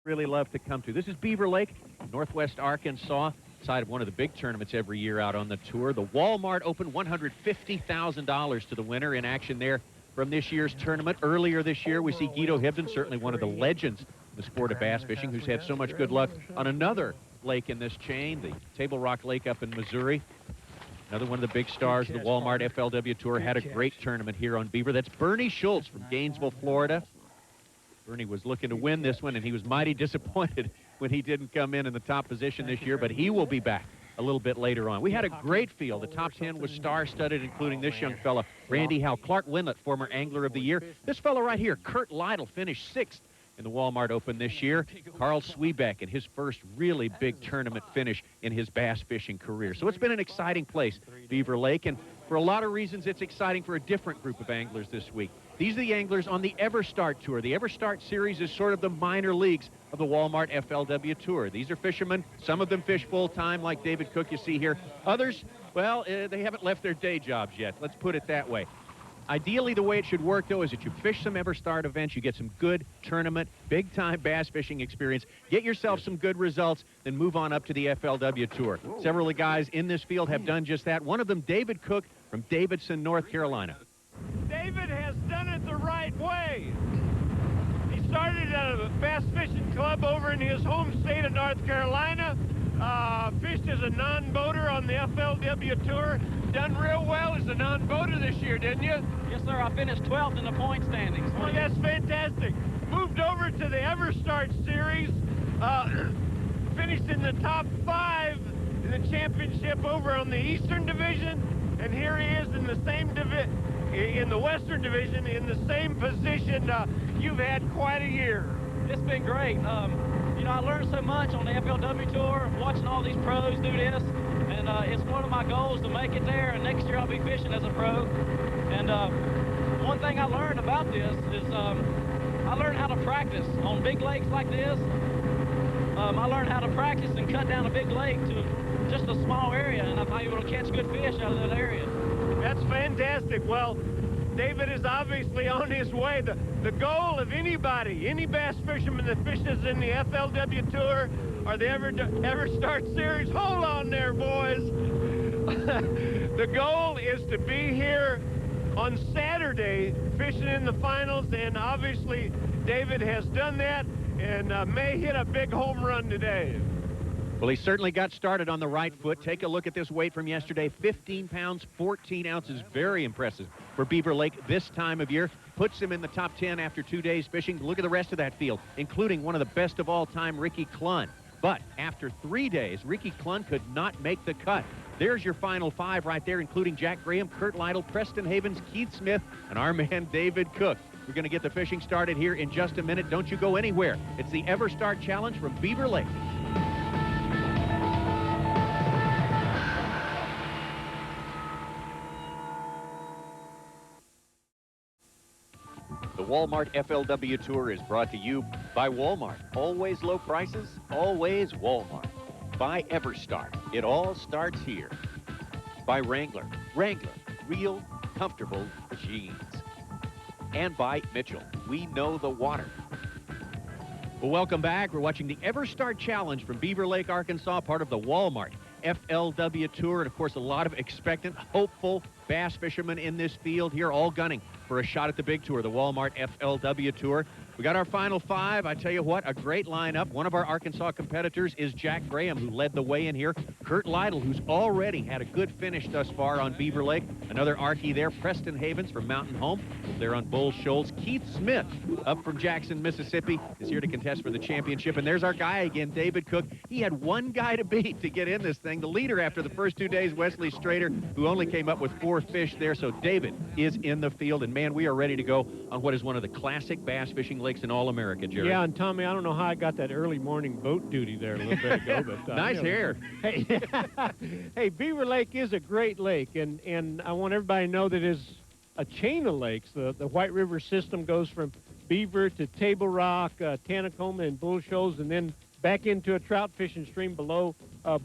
really love to come to. This is Beaver Lake, northwest Arkansas, side of one of the big tournaments every year out on the tour. The Walmart Open, $150,000 to the winner in action there from this year's tournament. Earlier this year, we see Guido Hibden, certainly one of the legends in the sport of bass fishing, who's had so much good luck on another lake in this chain, the Table Rock Lake up in Missouri. Another one of the big stars of the Walmart FLW Tour had a great tournament here on Beaver. That's Bernie Schultz from Gainesville, Florida. Bernie was looking to win this one, and he was mighty disappointed when he didn't come in the top position this year, but he will be back a little bit later on. We had a great field. The top 10 was star-studded, including this young fella, Randy Howe. Clark Winlett, former Angler of the Year. This fella right here, Kurt Lytle, finished 6th in the Walmart Open this year. Carl Swiebeck in his first really big tournament finish in his bass fishing career. So it's been an exciting place, Beaver Lake, and for a lot of reasons, it's exciting for a different group of anglers this week. These are the anglers on the Everstart Tour. The Everstart Series is sort of the minor leagues of the Walmart FLW Tour. These are fishermen. Some of them fish full-time, like David Cook you see here. Others, well, they haven't left their day jobs yet. Let's put it that way. Ideally, the way it should work, though, is that you fish some Everstart events, you get some good tournament, big-time bass fishing experience, get yourself some good results, then move on up to the FLW Tour. Several of the guys in this field have done just that. One of them, David Cook from Davidson, North Carolina. David has done it the right way. He started at a bass fishing club over in his home state of North Carolina, fished as a non-boater on the FLW Tour, done real well as a non-boater this year, didn't you? Yes, sir. I finished 12th in the point standings. Well, that's fantastic. Moved over to the Everstart Series, finished in the top 5 in the championship over on the Eastern Division, and here he is in the same division. In the Western Division, in the same position. You've had quite a year. It's been great. You know, I learned so much on the FLW Tour, watching all these pros do this, and it's one of my goals to make it there, and next year I'll be fishing as a pro. And one thing I learned about this is I learned how to practice on big lakes like this. I learned how to practice and cut down a big lake to just a small area, and I'm able to catch good fish out of that area. That's fantastic. Well, David is obviously on his way. The goal of anybody, any bass fisherman that fishes in the FLW Tour or the Everstart Series, hold on there, boys. The goal is to be here on Saturday fishing in the finals, and obviously David has done that and may hit a big home run today. Well, he certainly got started on the right foot. Take a look at this weight from yesterday, 15 pounds, 14 ounces. Very impressive for Beaver Lake this time of year. Puts him in the top 10 after 2 days fishing. Look at the rest of that field, including one of the best of all time, Ricky Clunn. But after 3 days, Ricky Clunn could not make the cut. There's your final 5 right there, including Jack Graham, Kurt Lytle, Preston Havens, Keith Smith, and our man David Cook. We're going to get the fishing started here in just a minute. Don't you go anywhere. It's the Everstart Challenge from Beaver Lake. The Walmart FLW Tour is brought to you by Walmart. Always low prices, always Walmart. By Everstart. It all starts here. By Wrangler. Wrangler. Real, comfortable jeans. And by Mitchell. We know the water. Well, welcome back. We're watching the Everstart Challenge from Beaver Lake, Arkansas, part of the Walmart FLW Tour. And, of course, a lot of expectant, hopeful bass fishermen in this field here, all gunning for a shot at the big tour, the Walmart FLW Tour. We got our final 5. I tell you what, a great lineup. One of our Arkansas competitors is Jack Graham, who led the way in here. Kurt Lytle, who's already had a good finish thus far on Beaver Lake. Another Arkie there, Preston Havens from Mountain Home. They're on Bull Shoals. Keith Smith, up from Jackson, Mississippi, is here to contest for the championship. And there's our guy again, David Cook. He had one guy to beat to get in this thing. The leader after the first 2 days, Wesley Strader, who only came up with 4 fish there. So David is in the field. And, man, we are ready to go on what is one of the classic bass fishing lakes in all America, Jerry. Yeah, and Tommy, I don't know how I got that early morning boat duty there a little bit ago. But, nice hair. Hey, hey, Beaver Lake is a great lake, and I want everybody to know that it's a chain of lakes. The White River system goes from Beaver to Table Rock, Tanacoma, and Bull Shoals, and then back into a trout fishing stream below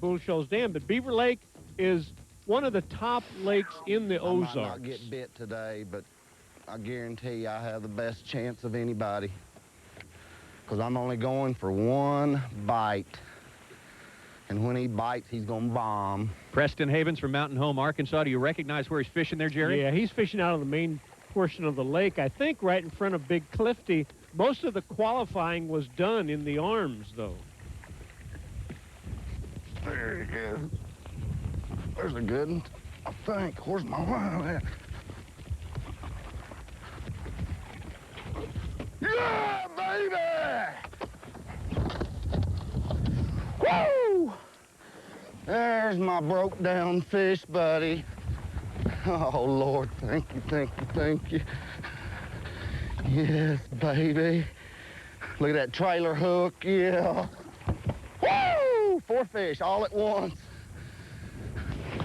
Bull Shoals Dam. But Beaver Lake is one of the top lakes in the Ozarks. I might not get bit today, but I guarantee I have the best chance of anybody. because I'm only going for one bite. And when he bites, he's going to bomb. Preston Havens from Mountain Home, Arkansas. Do you recognize where he's fishing there, Jerry? Yeah, he's fishing out of the main portion of the lake, I think right in front of Big Clifty. Most of the qualifying was done in the arms, though. There he is. There's a good one, I think. Where's my line at? Yeah, baby! Woo! There's my broke down fish, buddy. Oh, Lord, thank you, thank you, thank you. Yes, baby. Look at that trailer hook, yeah. Woo! 4 fish all at once.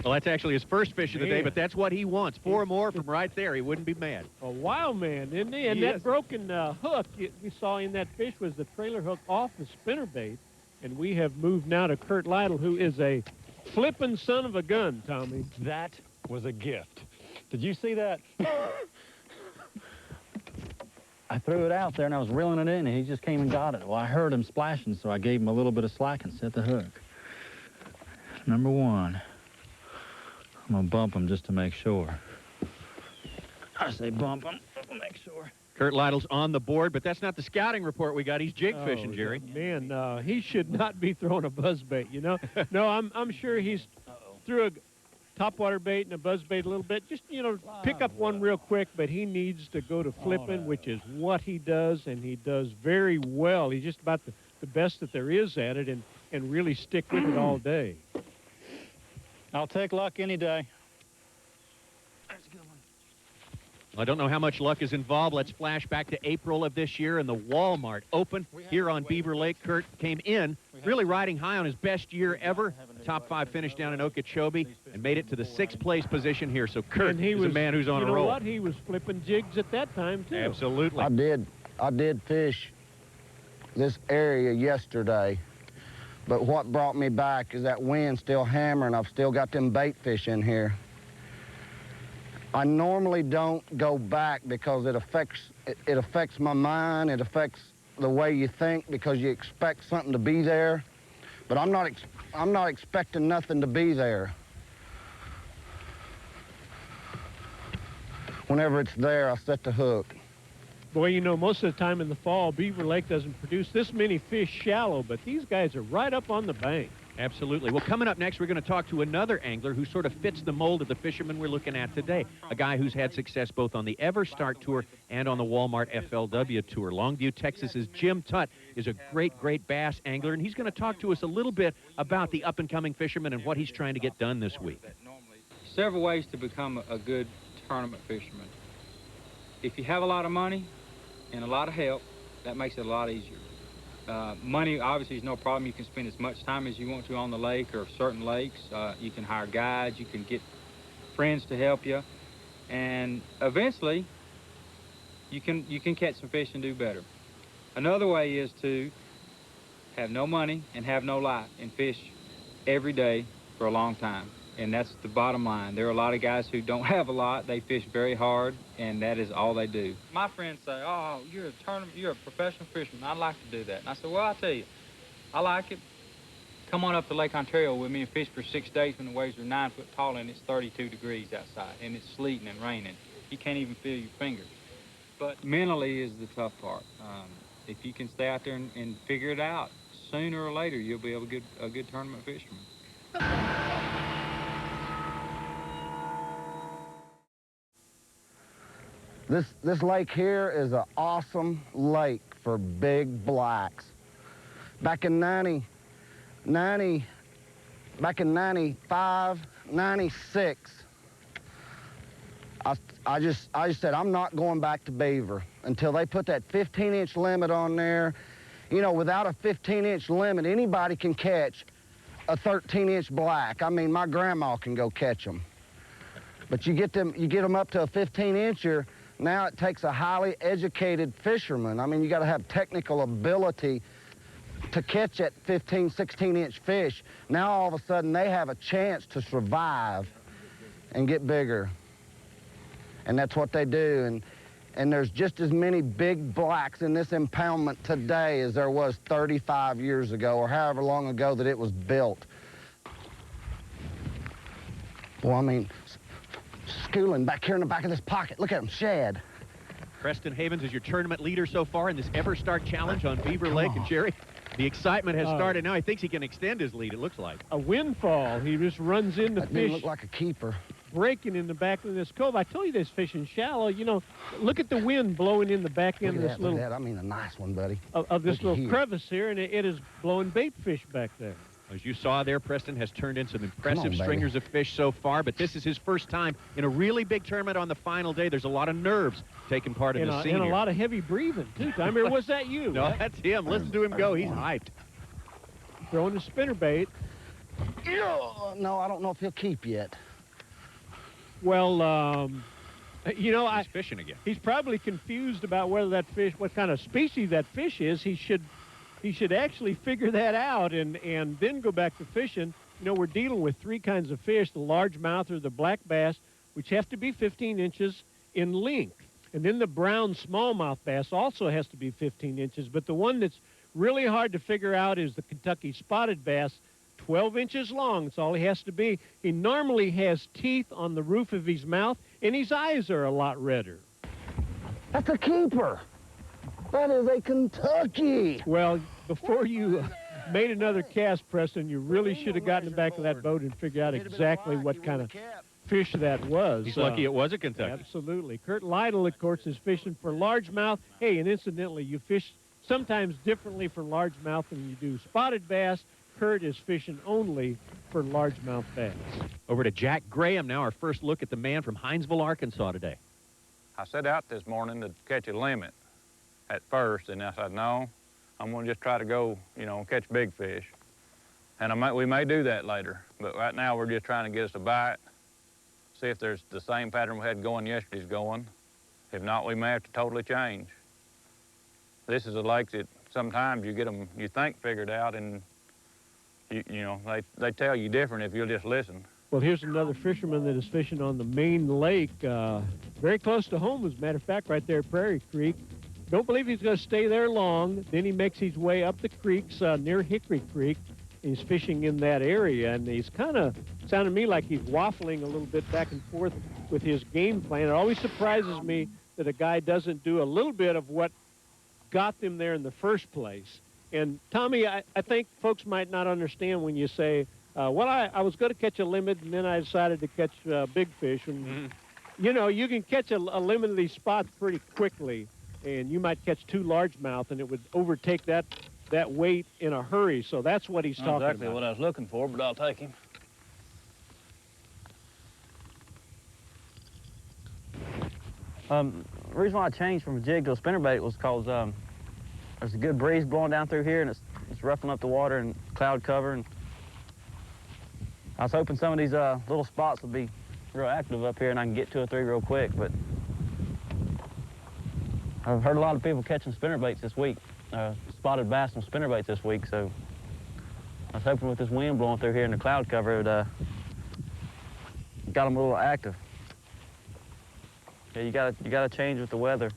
Well, that's actually his first fish of the day, but that's what he wants. 4 more from right there. He wouldn't be mad. A wild man, isn't he? And that broken hook we saw in that fish was the trailer hook off the spinnerbait. And we have moved now to Kurt Lytle, who is a flippin' son of a gun, Tommy. That was a gift. Did you see that? I threw it out there, and I was reeling it in, and he just came and got it. Well, I heard him splashing, so I gave him a little bit of slack and set the hook. Number 1. I'm going to bump him just to make sure. I say bump him, make sure. Kurt Lytle's on the board, but that's not the scouting report we got. He's jig fishing, Jerry. Man, he should not be throwing a buzzbait, you know? No, I'm sure he's threw a topwater bait and a buzzbait a little bit. Just, you know, pick up one real quick, but he needs to go to flipping, which is what he does, and he does very well. He's just about the best that there is at it, and really stick with it all day. I'll take luck any day. I don't know how much luck is involved. Let's flash back to April of this year in the Walmart Open here on Beaver Lake. Kurt came in really riding high on his best year ever. Top 5 finish down in Okeechobee and made it to the 6th place position here. So Kurt is a man who's on a roll. You know what? He was flipping jigs at that time, too. Absolutely. I did fish this area yesterday, but what brought me back is that wind still hammering. I've still got them bait fish in here. I normally don't go back because it affects my mind. It affects the way you think because you expect something to be there. But I'm not expecting nothing to be there. Whenever it's there, I set the hook. Boy, you know, most of the time in the fall, Beaver Lake doesn't produce this many fish shallow, but these guys are right up on the bank. Absolutely. Well, coming up next, we're going to talk to another angler who sort of fits the mold of the fisherman we're looking at today, a guy who's had success both on the Everstart Tour and on the Walmart FLW Tour. Longview, Texas's Jim Tutt is a great, great bass angler, and he's going to talk to us a little bit about the up-and-coming fisherman and what he's trying to get done this week. Several ways to become a good tournament fisherman. If you have a lot of money and a lot of help, that makes it a lot easier. Money obviously is no problem. You can spend as much time as you want to on the lake or certain lakes. You can hire guides. You can get friends to help you, and eventually you can catch some fish and do better. Another way is to have no money and have no life and fish every day for a long time. And that's the bottom line. There are a lot of guys who don't have a lot. They fish very hard, and that is all they do. My friends say, oh, you're a professional fisherman. I'd like to do that. And I said, well, I'll tell you, I like it. Come on up to Lake Ontario with me and fish for 6 days when the waves are 9 foot tall and it's 32 degrees outside, and it's sleeting and raining. You can't even feel your fingers. But mentally is the tough part. If you can stay out there and figure it out, sooner or later you'll be able to get a good tournament fisherman. This lake here is an awesome lake for big blacks. Back in 95, 96, I just said, I'm not going back to Beaver until they put that 15-inch limit on there. You know, without a 15-inch limit, anybody can catch a 13-inch black. I mean, my grandma can go catch them. But you get them up to a 15-incher, now it takes a highly educated fisherman. I mean, you got to have technical ability to catch that 15, 16-inch fish. Now, all of a sudden, they have a chance to survive and get bigger. And that's what they do. And there's just as many big blacks in this impoundment today as there was 35 years ago, or however long ago that it was built. Well, I mean, schooling back here in the back of this pocket. Look at them shed. Preston Havens is your tournament leader so far in this Everstart challenge on Beaver Lake. And Jerry, the excitement has started now. He thinks he can extend his lead, it looks like. A windfall. He just runs into That fish. didn't look like a keeper. Breaking in the back of this cove. I told you this fishing shallow. You know, look at the wind blowing in the back end of this Look little, at that. I mean, a nice one, buddy. of this Looky little here. crevice here, and it is blowing bait fish back there. As you saw there, Preston has turned in some impressive baby. stringers of fish so far, but this is his first time in a really big tournament on the final day. There's a lot of nerves taking part in the scene And a here. lot of heavy breathing, too. Tommy, or was that you? No, that's him. Listen to him go. He's hyped. Throwing the spinnerbait. No, I don't know if he'll keep yet. Well, you know, He's fishing again. he's probably confused about whether that fish, what kind of species that fish is. He should actually figure that out and then go back to fishing. You know, we're dealing with three kinds of fish: the largemouth or the black bass, which have to be 15 inches in length, and then the brown smallmouth bass also has to be 15 inches. But the one that's really hard to figure out is the Kentucky spotted bass, 12 inches long. That's all he has to be. He normally has teeth on the roof of his mouth, and his eyes are a lot redder. That's a keeper. That is a Kentucky. Well, before you made another cast, Preston, you really should have gotten in the back of that boat and figured out exactly what kind of fish that was. He's lucky it was a Kentucky. Absolutely. Kurt Lytle, of course, is fishing for largemouth. Hey, and incidentally, you fish sometimes differently for largemouth than you do spotted bass. Kurt is fishing only for largemouth bass. Over to Jack Graham now, our first look at the man from Hinesville, Arkansas today. I set out this morning to catch a limit at first, and I said, no, I'm going to just try to go, you know, catch big fish. And we may do that later, but right now we're just trying to get us a bite, see if there's the same pattern we had going yesterday's going. If not, we may have to totally change. This is a lake that sometimes you get them, you think figured out, and you know, they tell you different if you'll just listen. Well, here's another fisherman that is fishing on the main lake, very close to home, as a matter of fact, right there at Prairie Creek. Don't believe he's going to stay there long. Then he makes his way up the creeks near Hickory Creek. He's fishing in that area, and he's kind of sounded to me like he's waffling a little bit back and forth with his game plan. It always surprises me that a guy doesn't do a little bit of what got them there in the first place. And, Tommy, I think folks might not understand when you say, well, I was going to catch a limit, and then I decided to catch big fish. And, you know, you can catch a limit of these spots pretty quickly, and you might catch two largemouth, and it would overtake that weight in a hurry. So that's what he's talking about. Exactly what I was looking for, but I'll take him. The reason why I changed from a jig to a spinnerbait was because there's a good breeze blowing down through here, and it's roughing up the water and cloud cover. And I was hoping some of these little spots would be real active up here, and I can get 2 or 3 real quick. But I've heard a lot of people catching spinnerbaits this week, spotted bass and spinnerbaits this week. So I was hoping with this wind blowing through here and the cloud cover, it got them a little active. Yeah, you gotta change with the weather.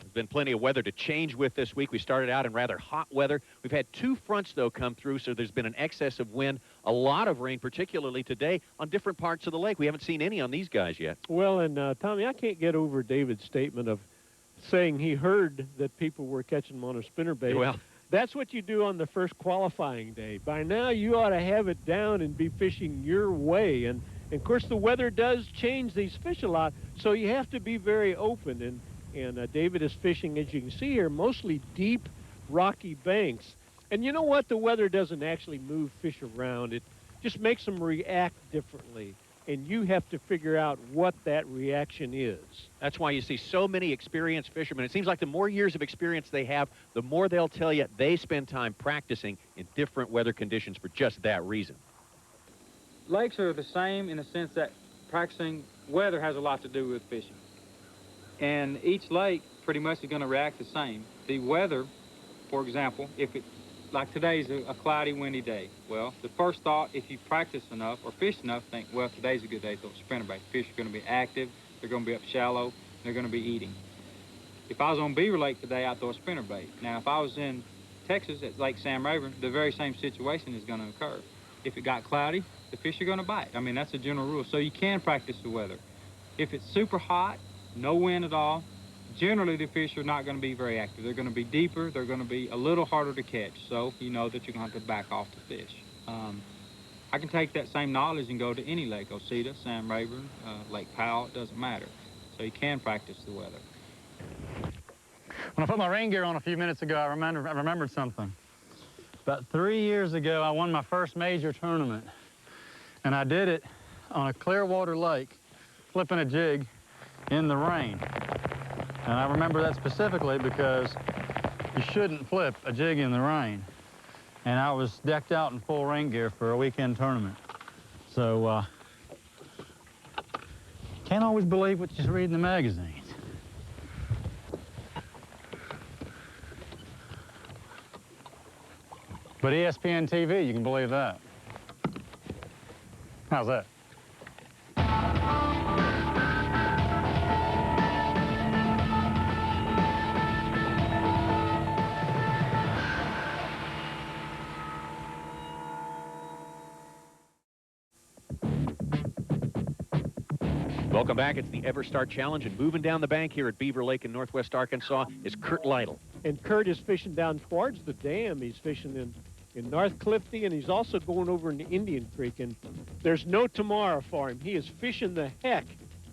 There's been plenty of weather to change with this week. We started out in rather hot weather. We've had 2 fronts, though, come through, so there's been an excess of wind, a lot of rain, particularly today, on different parts of the lake. We haven't seen any on these guys yet. Well, and Tommy, I can't get over David's statement of saying he heard that people were catching them on a spinnerbait. Well, that's what you do on the first qualifying day. By now, you ought to have it down and be fishing your way. And of course, the weather does change these fish a lot, so you have to be very open. And David is fishing, as you can see here, mostly deep, rocky banks. And you know what? The weather doesn't actually move fish around. It just makes them react differently. And you have to figure out what that reaction is. that's why you see so many experienced fishermen. It seems like the more years of experience they have, the more they'll tell you they spend time practicing in different weather conditions for just that reason. Lakes are the same in the sense that practicing weather has a lot to do with fishing. And each lake pretty much is going to react the same. The weather, for example, if it, like today's a cloudy, windy day, well, the first thought, if you practice enough or fish enough, think, well, today's a good day to throw a spinnerbait. Fish are going to be active, they're going to be up shallow, they're going to be eating. If I was on Beaver Lake today, I'd throw a spinnerbait. Now, if I was in Texas at Lake Sam Rayburn, the very same situation is going to occur. If it got cloudy, the fish are going to bite. I mean, that's a general rule. So you can practice the weather. If it's super hot, no wind at all, generally the fish are not going to be very active. They're going to be deeper. They're going to be a little harder to catch. So you know that you're going to have to back off the fish. I can take that same knowledge and go to any lake, Osita, Sam Rayburn, Lake Powell, it doesn't matter. So you can practice the weather. When I put my rain gear on a few minutes ago, I remembered something. About 3 years ago, I won my first major tournament. And I did it on a clear water lake, flipping a jig in the rain. And I remember that specifically because you shouldn't flip a jig in the rain. And I was decked out in full rain gear for a weekend tournament. So, can't always believe what you read in the magazines. But ESPN TV, you can believe that. How's that? Welcome back. It's the Everstart Challenge, and moving down the bank here at Beaver Lake in northwest Arkansas is Kurt Lytle. And Kurt is fishing down towards the dam. He's fishing in North Clifty, and he's also going over into Indian Creek. And there's no tomorrow for him. He is fishing the heck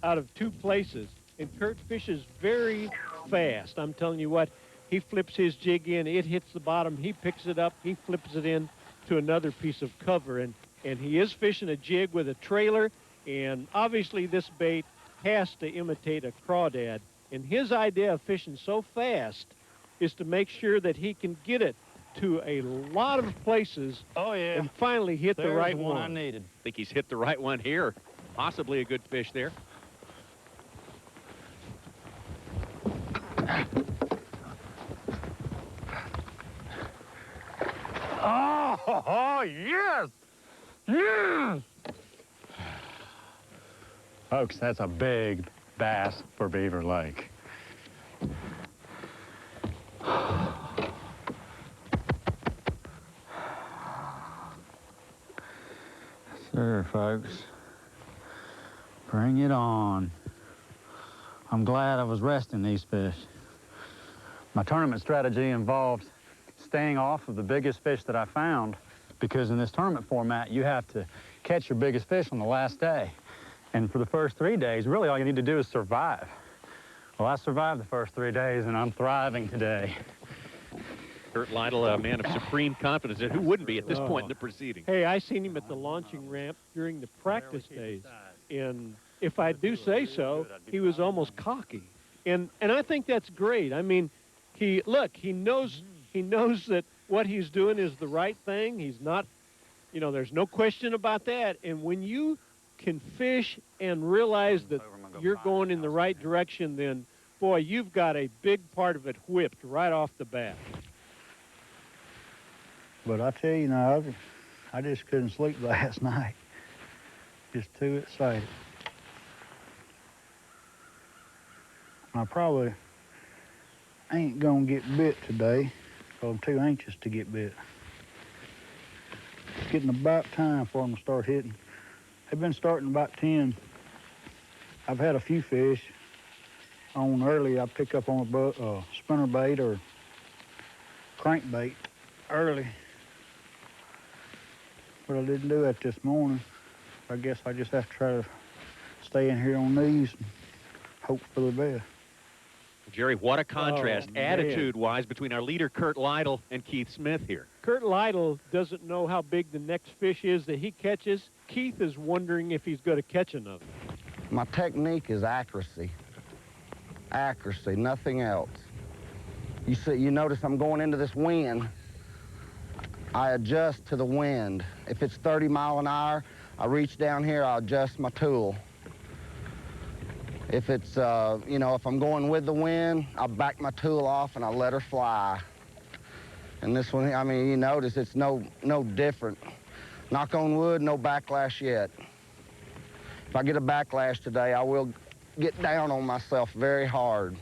out of two places. And Kurt fishes very fast. I'm telling you what, he flips his jig in, it hits the bottom, he picks it up, he flips it in to another piece of cover. And he is fishing a jig with a trailer. And obviously this bait has to imitate a crawdad. And his idea of fishing so fast is to make sure that he can get it to a lot of places. Oh, yeah. And finally hit the right one. one. I needed. I think he's hit the right one here. Possibly a good fish there. Oh, yes! Yes! Folks, that's a big bass for Beaver Lake. Sir, folks. Bring it on. I'm glad I was resting these fish. My tournament strategy involved staying off of the biggest fish that I found, because in this tournament format, you have to catch your biggest fish on the last day. And for the first 3 days, really all you need to do is survive. Well, I survived the first 3 days, and I'm thriving today. Kurt Lytle, a man of supreme confidence, and who wouldn't be at this point in the proceeding? Hey, I seen him at the launching ramp during the practice days. And if I do say so, he was almost cocky. And I think that's great. I mean, he knows that what he's doing is the right thing. He's not, you know, there's no question about that. And when you can fish and realize that you're going in the right direction, then, boy, you've got a big part of it whipped right off the bat. But I tell you now, I just couldn't sleep last night. Just too excited. I probably ain't gonna get bit today, because I'm too anxious to get bit. It's getting about time for them to start hitting. They've been starting about 10. I've had a few fish. On early, I pick up on a spinnerbait or crankbait early. But I didn't do that this morning. I guess I just have to try to stay in here on these and hope for the best. Jerry, what a contrast, attitude-wise, between our leader, Kurt Lytle, and Keith Smith here. Kurt Lytle doesn't know how big the next fish is that he catches. Keith is wondering if he's going to catch another. My technique is accuracy. Accuracy, nothing else. You notice I'm going into this wind. I adjust to the wind. If it's 30 mile an hour, I reach down here, I adjust my tool. If it's, if I'm going with the wind, I back my tool off and I let her fly. And this one, I mean, you notice it's no different. Knock on wood, no backlash yet. If I get a backlash today, I will get down on myself very hard.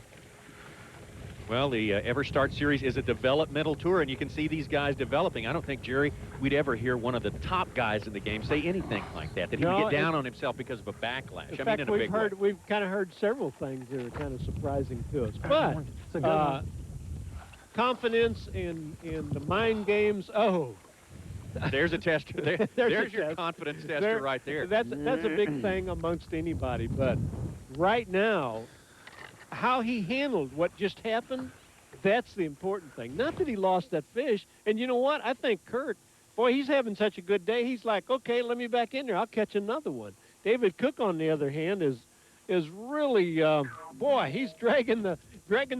Well, the Everstart series is a developmental tour, and you can see these guys developing. I don't think, Jerry, we'd ever hear one of the top guys in the game say anything like that, that he would get down on himself because of a backlash. In fact, we've kind of heard several things that are kind of surprising to us. But confidence in the mind games, there's a tester. There's your confidence tester right there. That's a big thing amongst anybody. But right now, how he handled what just happened, that's the important thing. Not that he lost that fish. And you know what? I think Kurt, boy, he's having such a good day. He's like, okay, let me back in there. I'll catch another one. David Cook, on the other hand, is really, boy, he's dragging the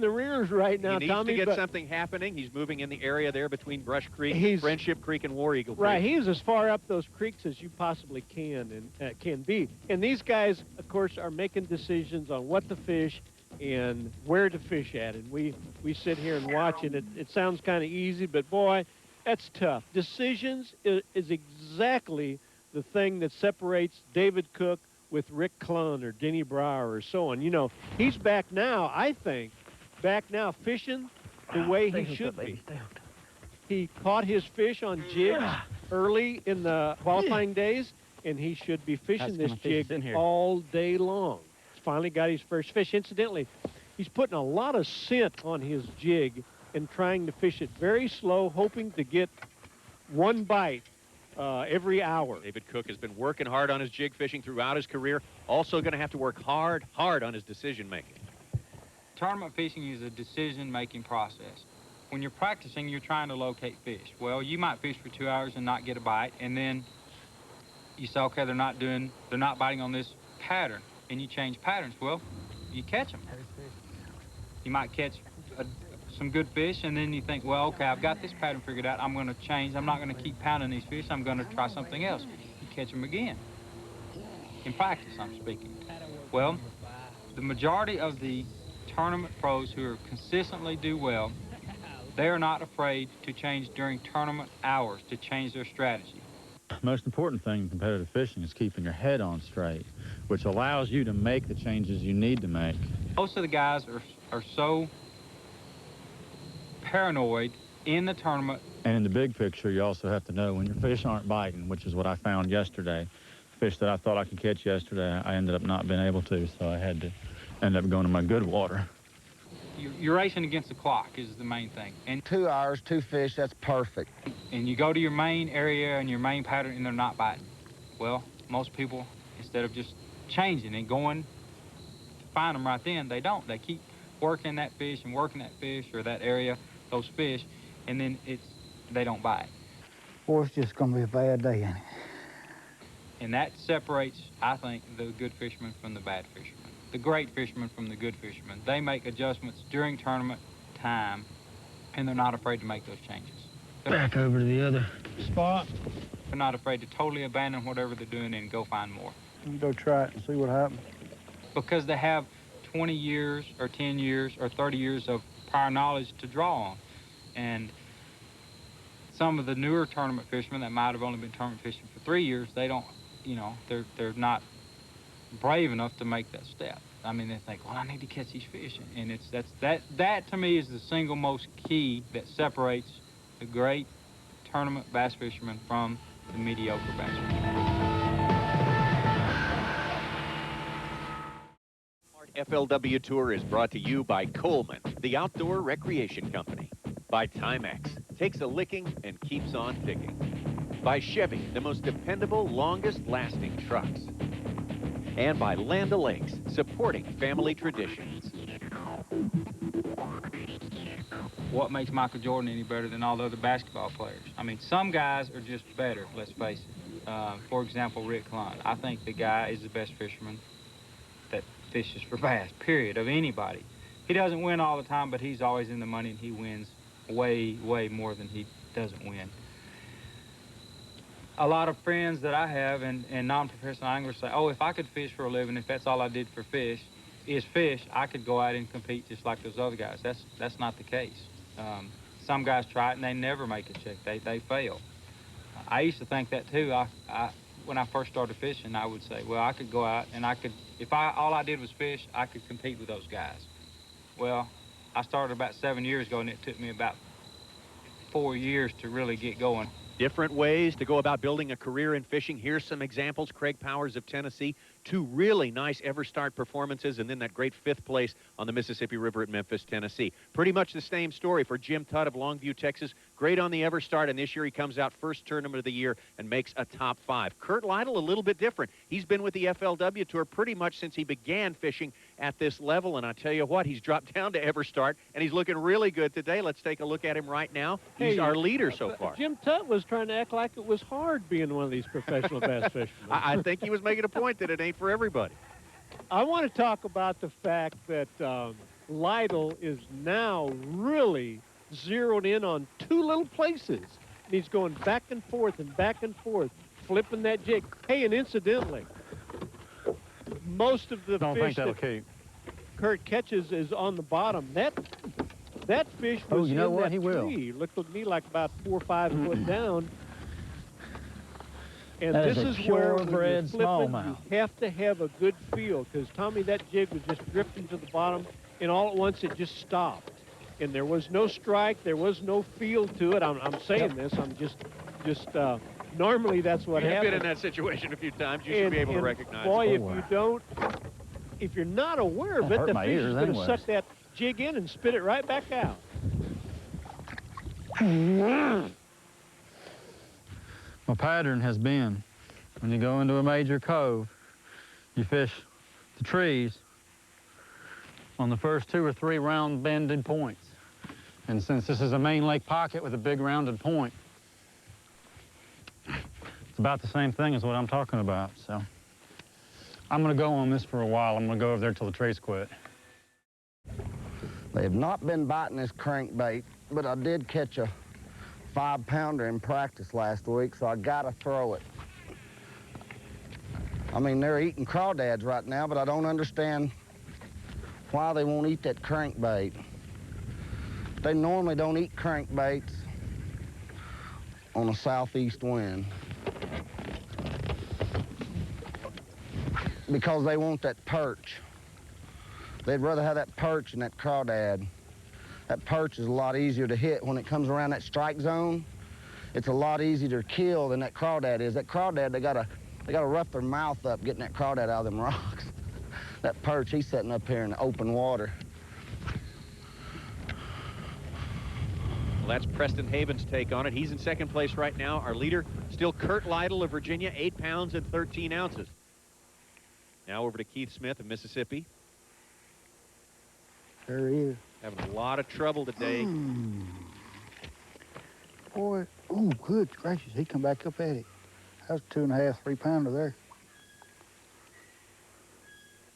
rears right now, Tommy. He needs to get something happening. He's moving in the area there between Brush Creek, Friendship Creek, and War Eagle Creek. Right, he's as far up those creeks as you possibly can be. And these guys, of course, are making decisions on what to fish and where to fish at. And we sit here and watch, and it sounds kind of easy, but boy, that's tough. Decisions is exactly the thing that separates David Cook with Rick Clunn or Denny Brower or so on. You know, he's back now, I think, fishing the way he should be. He caught his fish on jigs early in the qualifying days, and he should be fishing this jig all day long. He's finally got his first fish. Incidentally, he's putting a lot of scent on his jig and trying to fish it very slow, hoping to get one bite every hour. David Cook has been working hard on his jig fishing throughout his career. Also going to have to work hard on his decision making. Tournament fishing is a decision-making process. When you're practicing, you're trying to locate fish. Well, you might fish for 2 hours and not get a bite, and then you say, okay, they're not biting on this pattern, and you change patterns. Well, you catch them. You might catch some good fish, and then you think, well, okay, I've got this pattern figured out. I'm going to change. I'm not going to keep pounding these fish. I'm going to try something else. You catch them again. In practice, I'm speaking. Well, the majority of the tournament pros who are consistently do well, they are not afraid to change during tournament hours, to change their strategy. Most important thing in competitive fishing is keeping your head on straight, which allows you to make the changes you need to make. Most of the guys are so paranoid in the tournament. And in the big picture, you also have to know when your fish aren't biting, which is what I found yesterday. Fish that I thought I could catch yesterday, I ended up not being able to, so I had to end up going to my good water. You're racing against the clock is the main thing. And 2 hours, 2 fish, that's perfect. And you go to your main area and your main pattern and they're not biting. Well, most people, instead of just changing and going to find them right then, they don't. They keep working that fish or that area, those fish, and then they don't bite. Boy, it's just gonna be a bad day, ain't it? And that separates, I think, the good fishermen from the bad fishermen. The great fishermen from the good fishermen. They make adjustments during tournament time, and they're not afraid to make those changes. Back over to the other spot. They're not afraid to totally abandon whatever they're doing and go find more. Go try it and see what happens. Because they have 20 years or 10 years or 30 years of prior knowledge to draw on. And some of the newer tournament fishermen that might have only been tournament fishing for 3 years, they don't, you know, they're not brave enough to make that step. I mean, they think, well, I need to catch these fish. And that to me is the single most key that separates the great tournament bass fishermen from the mediocre bass fishermen. FLW Tour is brought to you by Coleman, the outdoor recreation company. By Timex, takes a licking and keeps on picking. By Chevy, the most dependable, longest-lasting trucks. And by Land O'Lakes, supporting family traditions. What makes Michael Jordan any better than all the other basketball players? I mean, some guys are just better, let's face it. For example, Rick Clunn. I think the guy is the best fisherman that fishes for bass, period, of anybody. He doesn't win all the time, but he's always in the money, and he wins way, way more than he doesn't win. A lot of friends that I have and non-professional anglers say, oh, if I could fish for a living, if that's all I did for fish, I could go out and compete just like those other guys. That's not the case. Some guys try it and they never make a check. They fail. I used to think that too. When I first started fishing, I would say, well, I could go out and if all I did was fish, I could compete with those guys. Well, I started about 7 years ago, and it took me about 4 years to really get going. Different ways to go about building a career in fishing. Here's some examples. Craig Powers of Tennessee, 2 really nice Everstart performances, and then that great 5th place on the Mississippi River at Memphis, Tennessee. Pretty much the same story for Jim Tutt of Longview, Texas. Great on the Everstart, and this year he comes out first tournament of the year and makes a top 5. Kurt Lytle, a little bit different. He's been with the FLW Tour pretty much since he began fishing at this level, and I tell you what, he's dropped down to Everstart, and he's looking really good today. Let's take a look at him right now. He's our leader so far. Jim Tutt was trying to act like it was hard being one of these professional bass fishermen. I think he was making a point that it ain't for everybody. I want to talk about the fact that Lytle is now really zeroed in on 2 little places. And he's going back and forth, flipping that jig. Hey, and incidentally, most of the fish that Kurt catches is on the bottom. That fish was in that tree. Looked to me like about 4 or 5 foot down. And that this is where when you're flipping, smallmouth. you have to have a good feel, because Tommy, that jig was just drifting to the bottom, and all at once it just stopped. And there was no strike, there was no feel to it. I'm saying this, I'm just normally that's what happens. You've been in that situation a few times, you should be able to recognize it. Boy, if you're not aware of it, the fish is going to suck that jig in and spit it right back out. My pattern has been, when you go into a major cove, you fish the trees on the first 2 or 3 round bended points. And since this is a main lake pocket with a big rounded point, it's about the same thing as what I'm talking about. So I'm gonna go on this for a while. I'm gonna go over there till the trees quit. They have not been biting this crankbait, but I did catch a 5-pounder in practice last week, so I gotta throw it. I mean, they're eating crawdads right now, but I don't understand why they won't eat that crankbait. They normally don't eat crankbaits on a southeast wind because they want that perch. They'd rather have that perch than that crawdad. That perch is a lot easier to hit when it comes around that strike zone. It's a lot easier to kill than that crawdad is. That crawdad, they gotta rough their mouth up getting that crawdad out of them rocks. That perch, he's sitting up here in the open water. Well, that's Preston Haven's take on it. He's in 2nd place right now. Our leader, still Kurt Lytle of Virginia, 8 pounds and 13 ounces. Now over to Keith Smith of Mississippi. There he is. Having a lot of trouble today. Boy, oh, good gracious, he come back up at it. That was 2.5, 3 pounder there.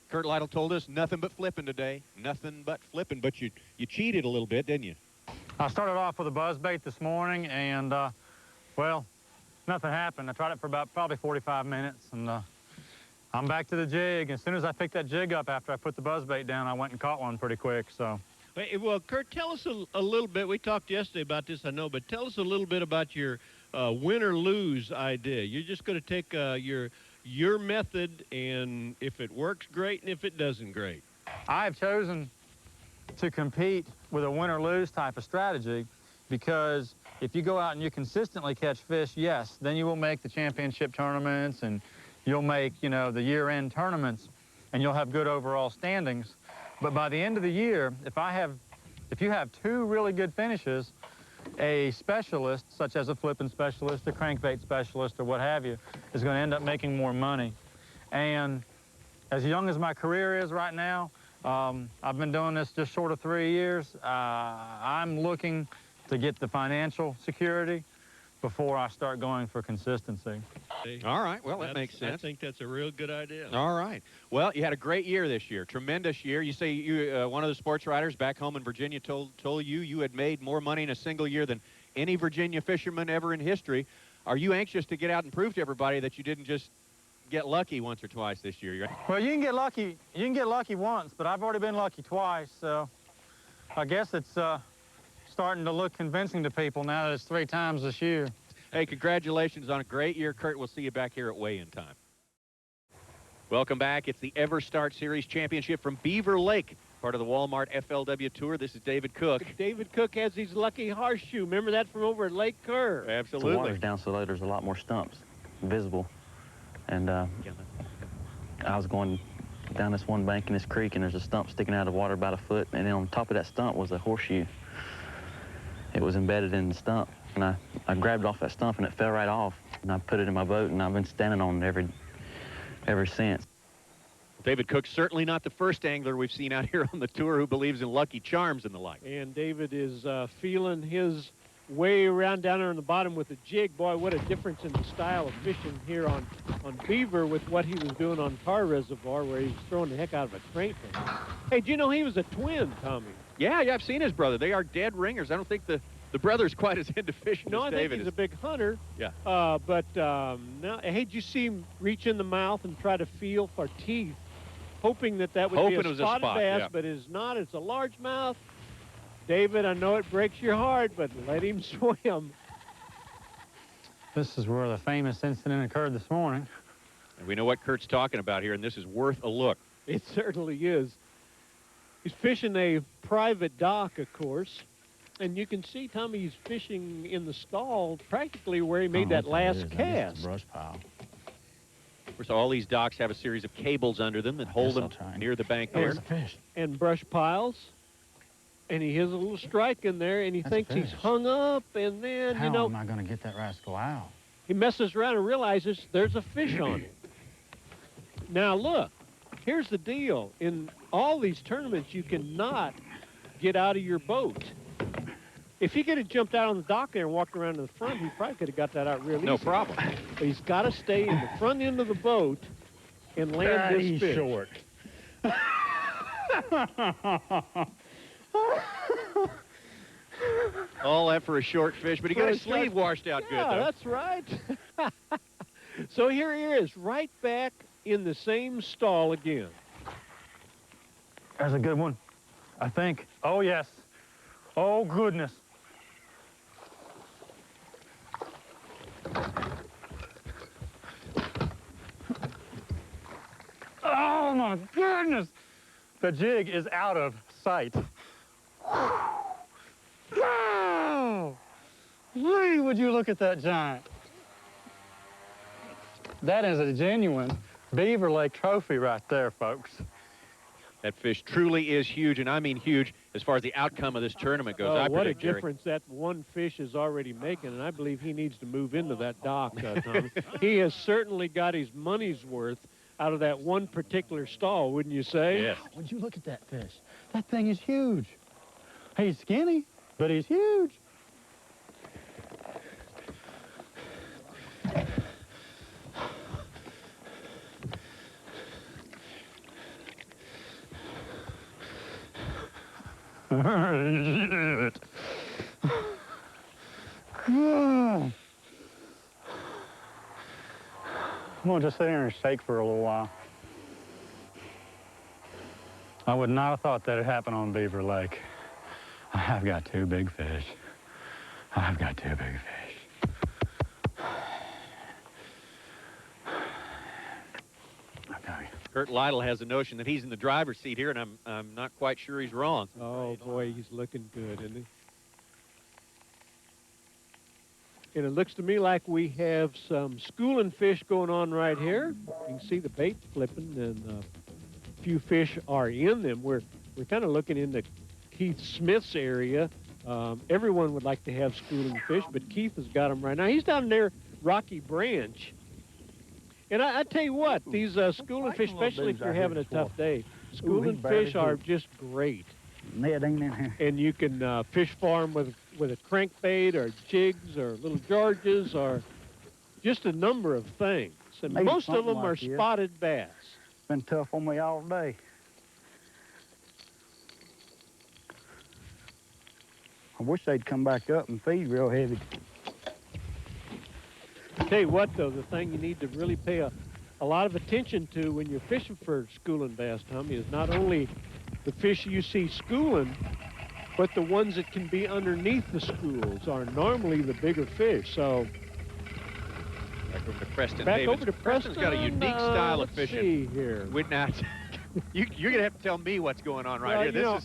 Kurt Lytle told us nothing but flipping today. Nothing but flipping, but you cheated a little bit, didn't you? I started off with a buzzbait this morning, and, well, nothing happened. I tried it for about probably 45 minutes, and I'm back to the jig. As soon as I picked that jig up after I put the buzzbait down, I went and caught one pretty quick, so. Well, Kurt, tell us a little bit. We talked yesterday about this, I know, but tell us a little bit about your win or lose idea. You're just going to take your method, and if it works, great, and if it doesn't, great. I've chosen to compete with a win or lose type of strategy because if you go out and you consistently catch fish, yes, then you will make the championship tournaments and you'll make, you know, the year-end tournaments and you'll have good overall standings. But by the end of the year, if you have 2 really good finishes, a specialist, such as a flipping specialist, a crankbait specialist, or what have you, is going to end up making more money. And as young as my career is right now, I've been doing this just short of 3 years. I'm looking to get the financial security before I start going for consistency. All right, well, that makes sense. I think that's a real good idea. All right. Well, you had a great year this year, tremendous year. You say you, one of the sports writers back home in Virginia told you had made more money in a single year than any Virginia fisherman ever in history. Are you anxious to get out and prove to everybody that you didn't just get lucky once or twice this year? Well, you can get lucky once, but I've already been lucky twice, so I guess it's starting to look convincing to people now that it's 3 times this year. Hey, congratulations on a great year, Kurt. We'll see you back here at weigh-in time. Welcome back. It's the Everstart Series Championship from Beaver Lake. Part of the Walmart FLW Tour. This is David Cook. David Cook has his lucky horseshoe. Remember that from over at Lake Kerr? Absolutely. The water's down so low, there's a lot more stumps visible. And I was going down this one bank in this creek, and there's a stump sticking out of the water about a foot, and then on top of that stump was a horseshoe. It was embedded in the stump, and I grabbed off that stump, and it fell right off, and I put it in my boat, and I've been standing on it ever since. David Cook's certainly not the first angler we've seen out here on the tour who believes in lucky charms and the like. And David is feeling his way around down there on the bottom with a jig. Boy, what a difference in the style of fishing here on Beaver with what he was doing on Tar Reservoir, where he was throwing the heck out of a crankbait. Hey, do you know he was a twin, Tommy? Yeah, I've seen his brother. They are dead ringers. I don't think the brother's quite as into fishing No, as I David think he's is. a big hunter. Yeah. Now, hey, did you see him reach in the mouth and try to feel for teeth, hoping that would Hoping be it a was a spotted spot, bass, yeah. but it's not. It's a largemouth. David, I know it breaks your heart, but let him swim. This is where the famous incident occurred this morning. And we know what Kurt's talking about here, and this is worth a look. It certainly is. He's fishing a private dock, of course. And you can see, Tommy, he's fishing in the stall practically where he made that last cast. Brush pile. Of course, all these docks have a series of cables under them that hold them near the bank there. There's a fish. And brush piles. And he has a little strike in there, and he That's a thinks he's fish. hung up, and then, How you know, am I going to get that rascal out? he messes around and realizes there's a fish on him. Now, look, here's the deal. In all these tournaments, you cannot get out of your boat. If he could have jumped out on the dock there and walked around to the front, he probably could have got that out real easy. No problem. But he's got to stay in the front end of the boat and land this He's fish. short. All that for a short fish, but he got his sleeve washed out good, Yeah, though. that's right. So here he is, right back in the same stall again. There's a good one, I think. Oh, yes. Oh, goodness. Oh, my goodness. The jig is out of sight. Wow! Lee, would you look at that giant? That is a genuine Beaver Lake trophy right there, folks. That fish truly is huge, and I mean huge as far as the outcome of this tournament goes. I What a predict, Jerry. difference that one fish is already making, and I believe he needs to move into that dock, Tommy. He has certainly got his money's worth out of that one particular stall, wouldn't you say? Yes. Would you look at that fish? That thing is huge. He's skinny, but he's huge. I'm gonna just sit here and shake for a little while. I would not have thought that had happened on Beaver Lake. I've got two big fish. I've got two big fish. Okay. Kurt Lytle has a notion that he's in the driver's seat here, and I'm not quite sure he's wrong. Oh, boy, he's looking good, isn't he? And it looks to me like we have some schooling fish going on right here. You can see the bait flipping, and a few fish are in them. We're kind of looking into Keith Smith's area. Everyone would like to have schooling fish, but Keith has got them right now. He's down there, Rocky Branch. And I tell you what, these schooling fish, especially if you're having a tough day, schooling fish are just great. Ned ain't in here. And you can fish farm with a crankbait or jigs or little Georges or just a number of things. And Maybe most of something them are like this. spotted bass. Been tough on me all day. I wish they'd come back up and feed real heavy. Tell you what, though, the thing you need to really pay a lot of attention to when you're fishing for schooling bass, Tommy, is not only the fish you see schooling, but the ones that can be underneath the schools are normally the bigger fish. So Back over to Preston back Davis. over to Preston's got a Preston. unique style of Let's fishing. see here. Now, You're gonna have to tell me what's going on right Well, here. you know-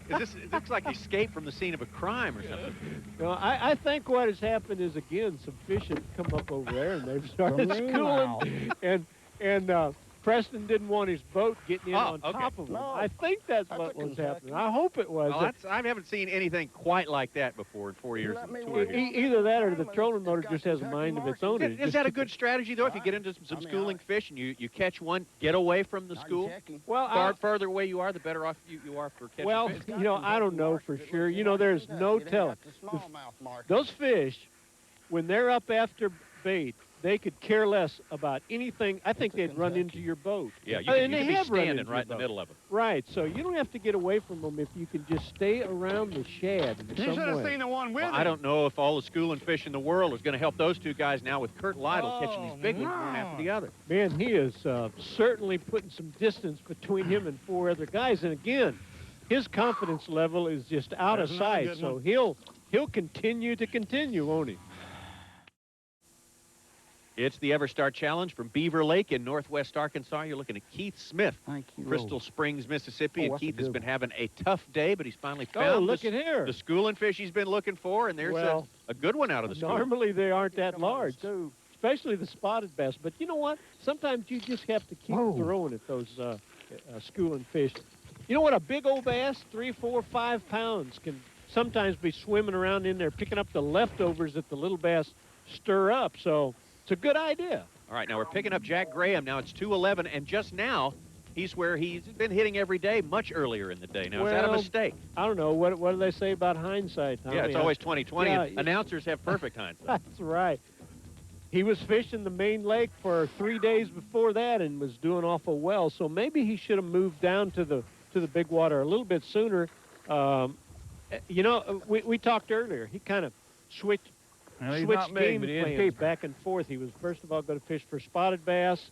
It looks like escape from the scene of a crime or something. Well, I think what has happened is, again, some fish have come up over there and they've started schooling. And Preston didn't want his boat getting in on top of him. No, I think that's what was happening. I hope it was. Well, I haven't seen anything quite like that before in 4 years. Let me of tour work here. Either that or the trolling motor just has a mind of its own. Is that a good strategy, though? If you get into some schooling fish and you catch one, get away from the school. Well, Further away you are, the better off you are for catching well, fish. you know, I don't know for sure. You know, there's no telling. Those fish, when they're up after bait, they could care less about anything. I think they'd run into your boat. Yeah, you And can they be have run standing into right in your the boat. middle of them. Right, so you don't have to get away from them if you can just stay around the shad in You some should have way. seen the one with Well, I don't know if all the schooling fish in the world is going to help those two guys now with Kurt Lytle catching these big ones one after the other. Man, he is certainly putting some distance between him and 4 other guys. And again, his confidence level is just out of There's another sight. good So one. he'll continue, won't he? It's the Everstart Challenge from Beaver Lake in northwest Arkansas. You're looking at Keith Smith, Thank you. Crystal Springs, Mississippi. Oh, And that's a Keith has good been one. having a tough day, but he's finally Oh, found look at here. the schooling fish he's been looking for, and there's Well, a good one out of the school. Normally they aren't that large, especially the spotted bass. But you know what? Sometimes you just have to keep throwing at those schooling fish. You know what? A big old bass, 3, 4, 5 pounds, can sometimes be swimming around in there picking up the leftovers that the little bass stir up. So it's a good idea. All right, now we're picking up Jack Graham. Now it's 2:11, and just now he's where he's been hitting every day much earlier in the day. Now, is that a Well, mistake? I don't know. What do they say about hindsight, Tommy? Yeah, it's always 20/20. Yeah, and announcers have perfect hindsight. That's right. He was fishing the main lake for 3 days before that and was doing awful well. So maybe he should have moved down to the big water a little bit sooner. You know, we talked earlier. He kind of switched Well, he's not big, game but he is plans keeper. back and forth. He was first of all going to fish for spotted bass.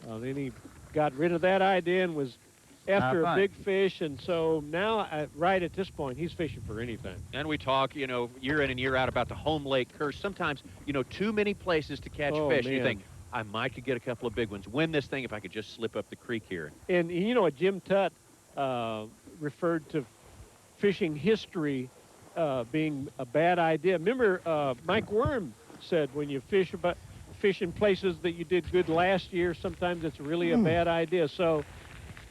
Then he got rid of that idea and was after a big fish. And so now, right at this point, he's fishing for anything. And we talk, you know, year in and year out about the home lake curse. Sometimes, you know, too many places to catch fish. You man. think, I might could get a couple of big ones. Win this thing if I could just slip up the creek here. And you know, Jim Tutt referred to fishing history being a bad idea. Remember, Mike Worm said when you fish in places that you did good last year, sometimes it's really a bad idea. So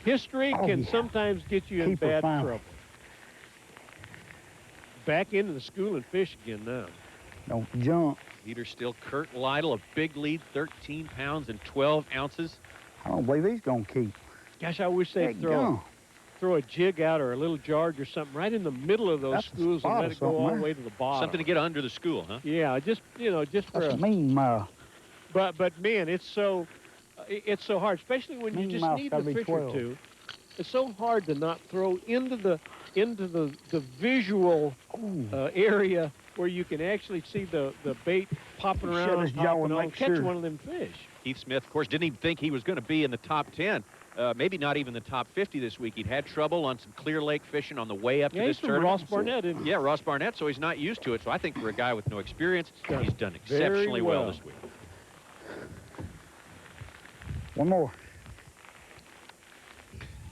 history can sometimes get you in Keeper bad found. trouble. Back into the schooling fish again now. Don't jump. Leader still Kurt Lytle, a big lead, 13 pounds and 12 ounces. I don't believe he's going to keep. Gosh, I wish they'd Go. throw a jig out or a little jarge or something right in the middle of those That's a schools and spot let or it go all something the there. way to the bottom. Something to get under the school, huh? Yeah, just just for That's a a mean mouth. But man, it's so hard, especially when you Mean just mouth need gotta the be fish or 12. two. It's so hard to not throw into the visual area where you can actually see the bait popping Shut around his and jaw popping and on, make catch sure. one of them fish. Keith Smith, of course, didn't even think he was going to be in the top 10. Maybe not even the top 50 this week. He'd had trouble on some Clear Lake fishing on the way up Yeah, to he's this from tournament. Ross Barnett, isn't he? Yeah, Ross Barnett, so he's not used to it. So I think for a guy with no experience, he's done very exceptionally well well. this week. One more.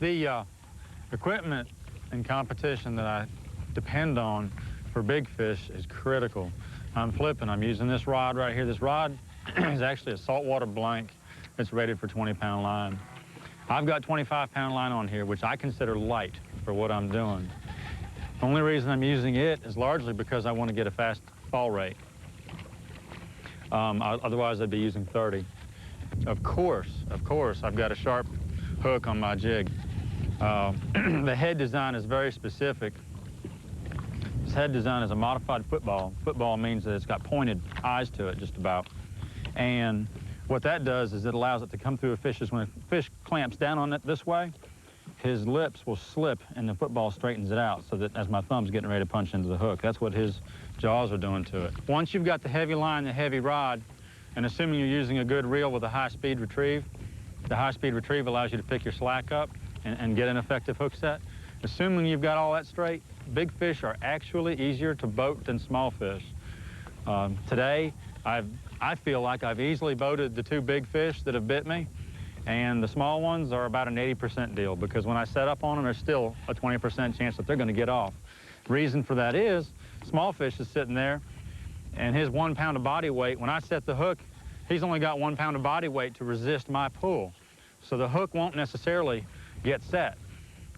The equipment and competition that I depend on for big fish is critical. I'm using this rod right here. This rod is actually a saltwater blank. It's rated for 20-pound line. I've got 25-pound line on here, which I consider light for what I'm doing. The only reason I'm using it is largely because I want to get a fast fall rate. Otherwise, I'd be using 30. Of course, I've got a sharp hook on my jig. The head design is very specific. This head design is a modified football. Football means that it's got pointed eyes to it, just about. And what that does is it allows it to come through a fish. When a fish clamps down on it this way, his lips will slip and the football straightens it out so that as my thumb's getting ready to punch into the hook, that's what his jaws are doing to it. Once you've got the heavy line, the heavy rod, and assuming you're using a good reel with a high-speed retrieve, the high-speed retrieve allows you to pick your slack up and get an effective hook set. Assuming you've got all that straight, big fish are actually easier to boat than small fish. Today, I feel like I've easily boated the 2 big fish that have bit me, And the small ones are about an 80% deal, because when I set up on them, there's still a 20% chance that they're going to get off. Reason for that is, small fish is sitting there, and his 1 pound of body weight, when I set the hook, he's only got 1 pound of body weight to resist my pull. So the hook won't necessarily get set.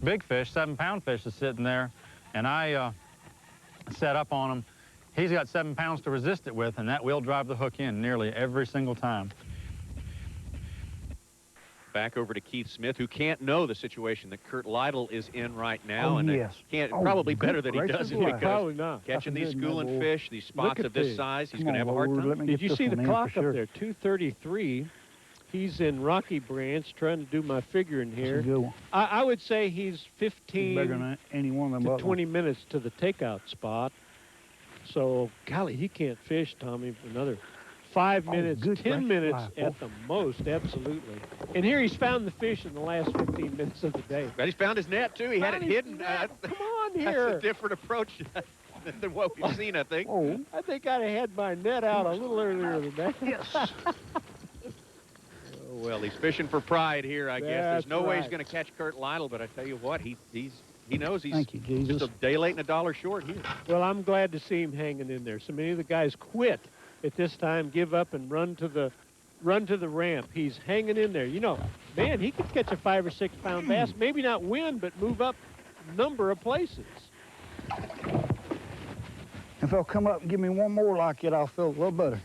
Big fish, 7 pound fish, is sitting there, and I set up on him. He's got 7 pounds to resist it with, and that will drive the hook in nearly every single time. Back over to Keith Smith, who can't know the situation that Kurt Lytle is in right now. Oh, and yes. Can't, Oh, probably good better than he gracious does it, alive. because Probably not. catching That's these good, my schooling boy. fish, these spots at of this the- size, he's Come going to on, have a hard Lord, time. let me Did get you this see the one in for clock sure. up there? 2:33. He's in Rocky Branch trying to do my figuring That's a here. good one. I would say he's He's 15 bigger than any one of them to other 20 minutes to the takeout spot. So, golly, he can't fish, Tommy, for another 5 Oh, minutes, good 10 gracious minutes alive, at the most, absolutely. And here he's found the fish in the last 15 minutes of the day. But he's found his net, too. He had it Found his hidden. net. Come on That's here. a different approach than what we've seen, I think. Oh, I think I'd have had my net out a little earlier than that. yes. Oh, well, he's fishing for pride here, I guess. There's That's no way he's right. going to catch Kurt Lytle, but I tell you what, he knows he's Thank you, Jesus. just a day late and a dollar short here. Well, I'm glad to see him hanging in there. So many of the guys quit at this time, give up, and run to the ramp. He's hanging in there. You know, man, he could catch a 5 or 6 pound bass. Maybe not win, but move up a number of places. If they'll come up and give me one more like it, I'll feel a little better.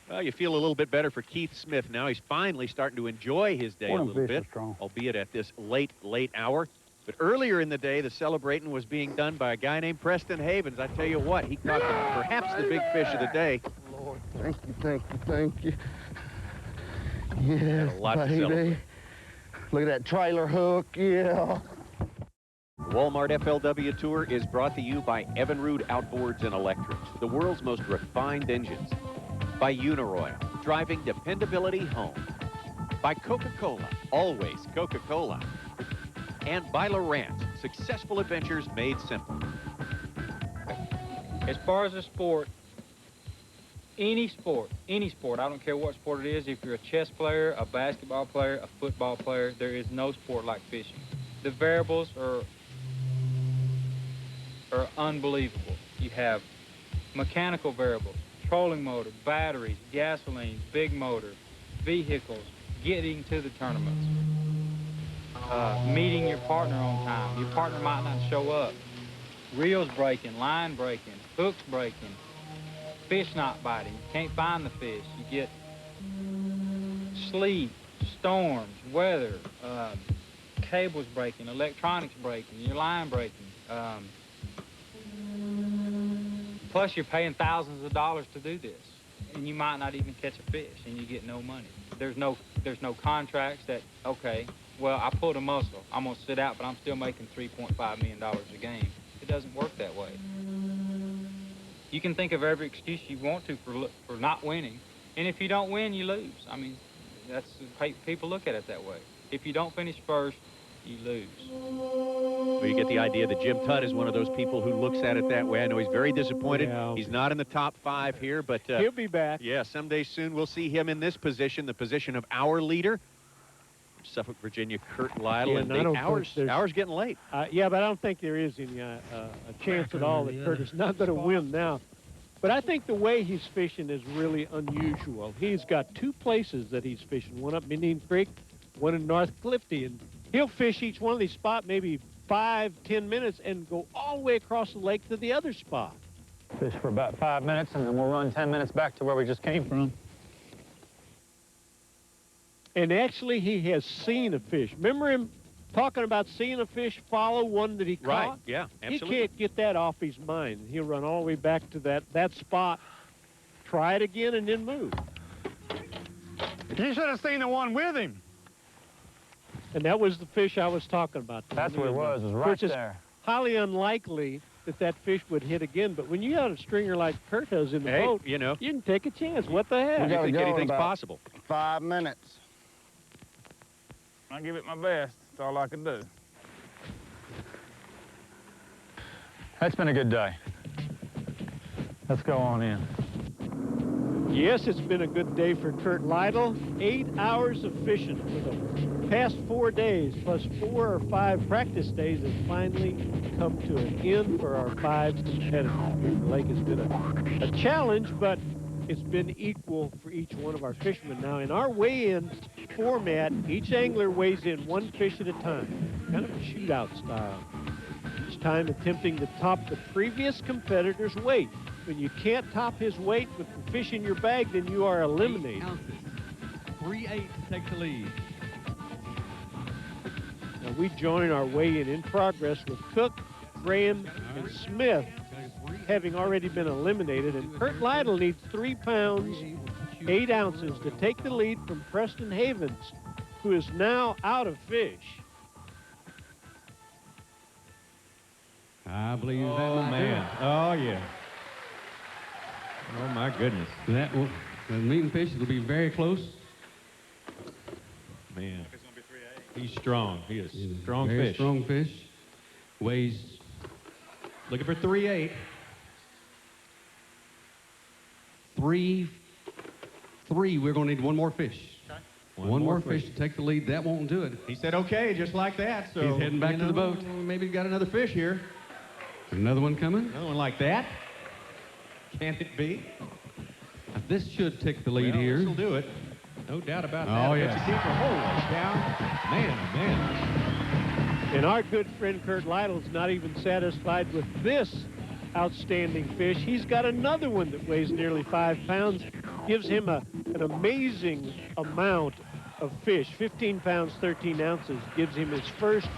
Well, you feel a little bit better for Keith Smith now. He's finally starting to enjoy his day a Them little fish bit, are strong. albeit at this late hour. But earlier in the day, the celebrating was being done by a guy named Preston Havens. I tell you what, he caught perhaps the big fish of the day. Lord, thank you, thank you, thank you. Yes, a lot to baby. celebrate. Look at that trailer hook, yeah. Walmart FLW Tour is brought to you by Evinrude Outboards and Electrics, the world's most refined engines. By Uniroyal, driving dependability home. By Coca-Cola, always Coca-Cola. And by Lowrance, successful adventures made simple. As far as a sport, any sport, I don't care what sport it is, if you're a chess player, a basketball player, a football player, there is no sport like fishing. The variables are unbelievable. You have mechanical variables, trolling motor, batteries, gasoline, big motor, vehicles, getting to the tournaments, meeting your partner on time. Your partner might not show up. Reels breaking, line breaking, hooks breaking, fish not biting. You can't find the fish. You get sleet, storms, weather, cables breaking, electronics breaking, your line breaking. Plus, you're paying thousands of dollars to do this, and you might not even catch a fish, and you get no money. There's no contracts that, okay, well, I pulled a muscle. I'm going to sit out, but I'm still making $3.5 million a game. It doesn't work that way. You can think of every excuse you want to for not winning, and if you don't win, you lose. I mean, that's people look at it that way. If you don't finish first, you lose. Well, you get the idea that Jim Tutt is one of those people who looks at it that way. I know he's very disappointed. Yeah. He's not in the top 5 here, but He'll be back. yeah, someday soon we'll see him in this position, the position of our leader, Suffolk, Virginia, Kurt Lytle. Yeah, and and I don't the think there's- hour's getting late. Yeah, but I don't think there is any a chance at all that Kurt is not going to win now. But I think the way he's fishing is really unusual. He's got 2 places that he's fishing, one up Indian Creek, one in North Clifty, and he'll fish each one of these spots maybe 5-10 minutes and go all the way across the lake to the other spot. Fish for about 5 minutes, and then we'll run 10 minutes back to where we just came from. And actually, he has seen a fish. Remember him talking about seeing a fish follow one that he caught? Right, yeah, absolutely. He can't get that off his mind. He'll run all the way back to that spot, try it again, and then move. You should have seen the one with him. And that was the fish I was talking about. That's what it was right Which is there. highly unlikely that fish would hit again. But when you got a stringer like Kurt has in the boat, you know, you can take a chance. What the heck? We I gotta think go in anything's about possible. 5 minutes. I give it my best. That's all I can do. That's been a good day. Let's go on in. Yes, it's been a good day for Kurt Lytle. 8 hours of fishing for the past 4 days, plus 4 or 5 practice days, has finally come to an end for our 5 competitors. Beaver Lake has been a challenge, but it's been equal for each one of our fishermen. Now, in our weigh-in format, each angler weighs in 1 fish at a time, kind of a shootout style. Each time attempting to top the previous competitor's weight. When you can't top his weight with the fish in your bag, then you are eliminated. 8 ounces. 3/8 takes the lead. Now we join our weigh-in in progress with Cook, Graham, and Smith having already been eliminated, and Kurt Lytle needs 3 pounds, 8 ounces to take the lead from Preston Havens, who is now out of fish. I believe that Oh, might man. Oh, yeah. Oh, my goodness. that will, the meeting fish will be very close. Man. He's strong. He is strong Very fish. strong fish. Weighs Looking for 3/8. 3. We're going to need one more fish. Okay. One more fish to take the lead. That won't do it. He said okay, just like that. So He's heading back you to the know, boat. Maybe he's got another fish here. Another one coming. Another one like that. Can it be? This should take the lead Well, here. This'll do it. No doubt about that. Oh, I bet yeah. you keeper. Holy cow. Man, oh, man. And our good friend Kurt Lytle's not even satisfied with this outstanding fish. He's got another one that weighs nearly 5 pounds. Gives him an amazing amount of fish. 15 pounds, 13 ounces. Gives him his first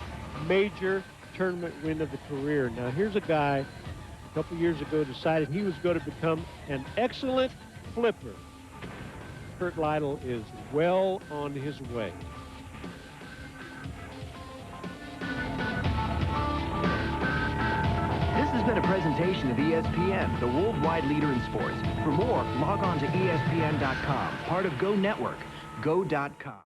major tournament win of the career. Now, here's a guy a couple years ago decided he was going to become an excellent flipper. Kurt Lytle is well on his way. This has been a presentation of ESPN, the worldwide leader in sports. For more, log on to ESPN.com, part of Go Network, go.com.